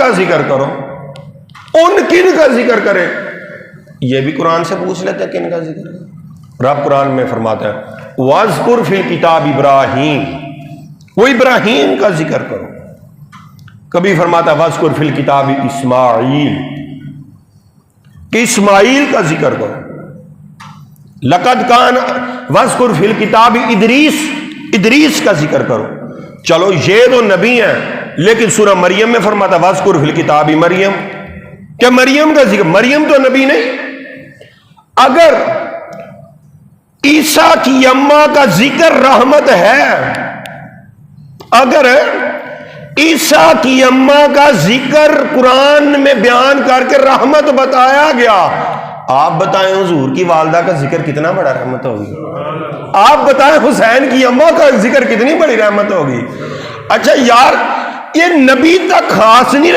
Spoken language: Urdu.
کا ذکر کرو، ان کن کا ذکر کرے؟ یہ بھی قرآن سے پوچھ لیتے ہیں کن کا ذکر کرے۔ رب قرآن میں فرماتا ہے وَاذْكُرْ فِي الْكِتَابِ ابراہیم، وہ ابراہیم کا ذکر کرو۔ کبھی فرماتا ہے وَاذْكُرْ فِي الْكِتَابِ اسماعیل، کہ اسماعیل کا ذکر کرو۔ لَقَدْ كَانَ وَاذْكُرْ فِي الْكِتَابِ ادریس کا ذکر کرو۔ چلو یہ تو نبی ہیں، لیکن سورہ مریم میں فرماتا ہے وَاذْكُرْ فِي الْكِتَابِ مریم، کہ مریم کا ذکر، مریم تو نبی نہیں۔ اگر عیسیٰ کی اماں کا ذکر رحمت ہے، اگر عیسیٰ کی اماں کا ذکر قرآن میں بیان کر کے رحمت بتایا گیا، آپ بتائیں حضور کی والدہ کا ذکر کتنا بڑا رحمت ہوگی؟ آپ بتائیں حسین کی اماں کا ذکر کتنی بڑی رحمت ہوگی؟ اچھا یار، یہ نبی تک خاص نہیں رکھا